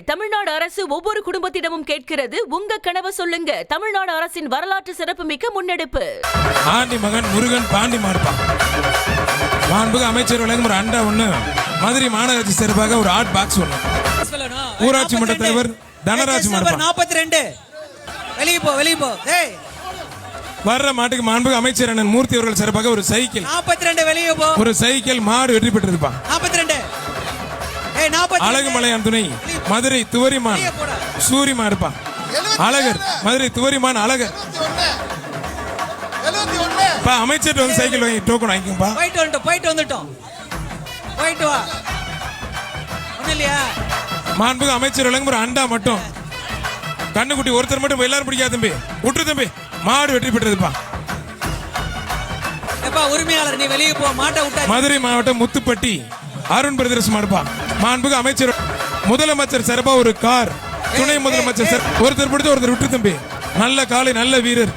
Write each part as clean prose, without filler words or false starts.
தமிழ்நாடு அரசு ஒவ்வொரு குடும்பத்திடமும் கேட்கிறது, உங்க கனவை சொல்லுங்க. தமிழ்நாடு அரசின் வரலாற்று சிறப்புமிக்க முன்னெடுப்பு. ஆண்டி மகன் முருகன் பாண்டி மார்பான் மாண்புக அமைச்சர் வழங்கும் ஒரு அண்டா ஒண்ணு, மதுரை மாநகராட்சி சார்பாக ஒரு ஆர்ட் பாக்ஸ் ஒண்ணு, ஊராட்சி மன்ற தலைவர் தனராஜ் மார்பான் 42 வெளியே போ வர்ற மாட்டுக்கு மாண்புக அமைச்சர் அண்ணன் மூர்த்தி அவர்கள் சார்பாக ஒரு சைக்கிள் 42 வெளியே போ, ஒரு சைக்கிள் மாடு வெற்றி பெற்றிருப்பான். 42 அழகுமலையான் துணை மதுரை துவரிமான் சூரிமா இருப்பான். அழகர் மதுரை துவரிமான் அழகர் அமைச்சர் வந்து சைக்கிள் வாங்கி டோக்கன் வாங்கிப்பா. போயிட்டு வந்துட்டோம் போயிட்டு வா. ஒண்ணு இல்லையா மாண்புக அமைச்சர் வழங்கும் ஒரு அண்டா மட்டும், கண்ணுக்குட்டி ஒருத்தர் மட்டும் எல்லாரும் பிடிக்காது தம்பி, விட்டு தம்பி. மாடு வெற்றி பெற்றதுப்பா. உரிமையாளர் நீ வெளியே போ, மாட்டை விட்டா. மதுரை மாவட்டம் முத்துப்பட்டி அருண் பிரதர்ஸ் மாடுப்பா. மாண்புக அமைச்சர் முதலமைச்சர் சார்பா ஒரு கார், துணை முதலமைச்சர் சார் ஒருத்தர் பிடித்து ஒருத்தர் விட்டு தம்பி. நல்ல காலை நல்ல வீரர்,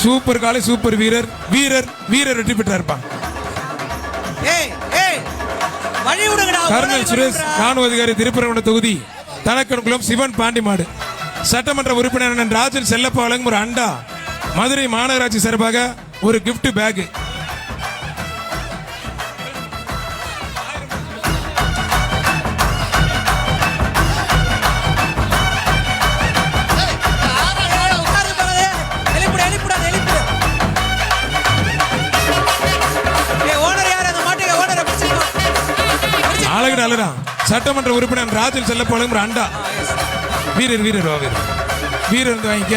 சூப்பர் காலை சூப்பர் வீரர் வீரர் வீரர் வெற்றி பெற்றார்ப்பா. கர்னல் சுரேஷ் ராணுவ அதிகாரி திருப்பரங்குன்றம் தொகுதி தனக்கன்குளம் சிவன் பாண்டி மாடு. சட்டமன்ற உறுப்பினர் ராஜன் செல்லப்பா வழங்கும் ஒரு அண்டா, மதுரை மாநகராட்சி சார்பாக ஒரு கிஃப்ட் பேக். சட்டமன்ற உறுப்பினர் ராஜன் செல்லப்பா வழங்கும் ஒரு அண்டா, வீரர் வீரர் வீரர் வந்து வாங்கிக்க.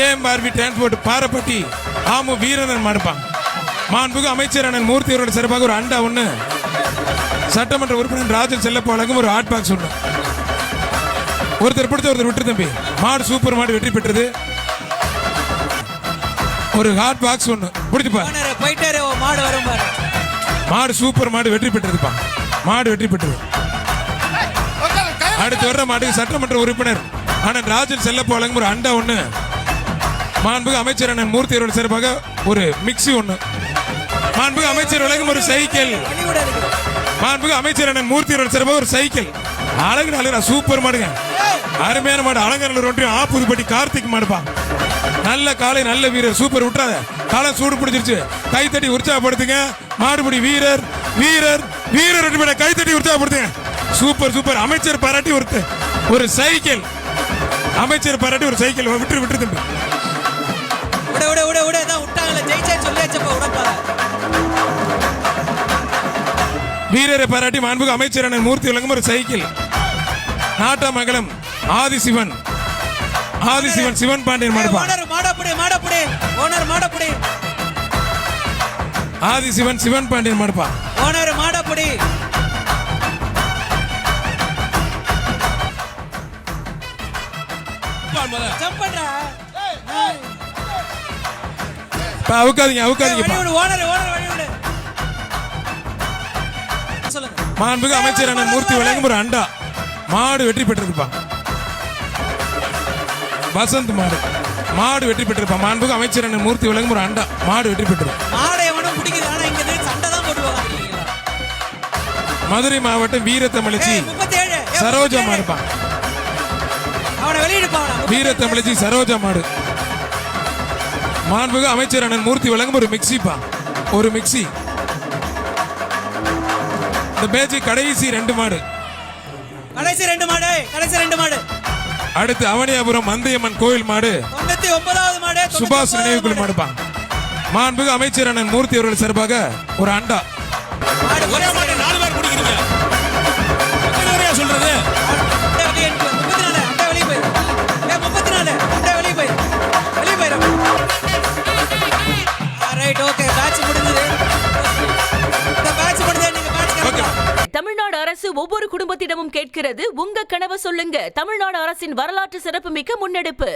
ஏஎம்ஆர்வி டிரான்ஸ்போர்ட் பாரப்பட்டி ஆமு வீரன் மடுப்பான். மாண்புக அமைச்சர் அண்ணன் மூர்த்தி அவரோட சிறப்பாக ஒரு அண்டா ஒண்ணு, சட்டமன்ற உறுப்பினர் ராஜன் செல்லப்பா வழங்கும் ஒரு ஹாட் பாக்ஸ் ஒண்ணு, ஒருத்தர் பிடிச்ச ஒருத்தர் விட்டு தம்பி. மாடு சூப்பர் மாடு வெற்றி பெற்றது. ஒரு ஹாட் பாக்ஸ் ஒண்ணு பிடிச்சுப்பா. மாடு சூப்பர் மாடு வெற்றி பெற்றதுப்பா. மாடு வெற்றி பெற்றது. அடுத்து வர்ற மாட்டுக்கு சட்டமன்ற உறுப்பினர் அண்ணன் ராஜன் செல்லப்பா வழங்கும் ஒரு அண்டா ஒண்ணு, மாண்புக அமைச்சர் அண்ணன் மூர்த்தி அவர்கள் சார்பாக ஒரு மிக்ஸி ஒண்ணு, மாண்புக அமைச்சர் வழங்கும் ஒரு சைக்கிள், மாண்புக அமைச்சர் அண்ணன் மூர்த்தி அவர்கள் சார்பாக ஒரு சைக்கிள். அழகு அழகா சூப்பர் மாடுங்க, அருமையான மாடு. அலங்காநல்லூர் ஒன்றியம் ஆப்புதுப்பட்டி கார்த்திக் மாடுப்பா. நல்ல காலை நல்ல வீரர், சூப்பர். விட்டுறாத, காலை சூடு பிடிச்சிருச்சு. கைத்தட்டி உற்சாகப்படுத்துங்க. மாடுபடி வீரர் வீரர் வீரர் கைத்தட்டி உற்சாகப்படுத்துங்க. Super super. அமைச்சர் பாராட்டி ஒரு சைக்கிள், அமைச்சர் பாராட்டி ஒரு சைக்கிள். விட்டு தம்பி. வீரரை பாராட்டி மாண்புக அமைச்சர் அண்ணன் மூர்த்தி வழங்கும் ஒரு சைக்கிள். நாட்டாமங்கலம் ஆதிசிவன் சிவன் பாண்டியன் மாடுப்பா. ஆதிசிவன் சிவன் பாண்டியன் மாடுப்பா. மாண்புக அமைச்சர் அண்ணன் மூர்த்தி வழங்கும் ஒரு அண்டா, மாடு வெற்றி பெற்றிருப்பா. வசந்த் மாடு வெற்றி பெற்றிருப்பா. மாண்புக அமைச்சர் அண்ணன் மூர்த்தி வழங்கும் ஒரு அண்டா, மாடு வெற்றி பெற்று. மதுரை மாவட்டம் வீரத்தமிழச்சி சரோஜா மாடுப்பா. வீரத்தமிழச்சி சரோஜா மாடு. மாண்புக அமைச்சர் அண்ணன் மூர்த்தி வழங்கும் ஒரு மிக்சிப்பா, ஒரு மிக்சி. இந்த பேட்ச் கடைசி ரெண்டு மாடு. அடுத்து அவனியாபுரம் மந்தையம்மன் கோயில் மாடு, சுபாஷ் நினைவுக்குழு மாடுப்பா. மாண்புக அமைச்சர் அண்ணன் மூர்த்தி அவர்கள் சார்பாக ஒரு அண்டா. சொல்றது தமிழ்நாடு அரசு ஒவ்வொரு குடும்பத்திடமும் கேட்கிறது, உங்க கனவை சொல்லுங்க. தமிழ்நாடு அரசின் வரலாற்று சிறப்புமிக்க முன்னெடுப்பு.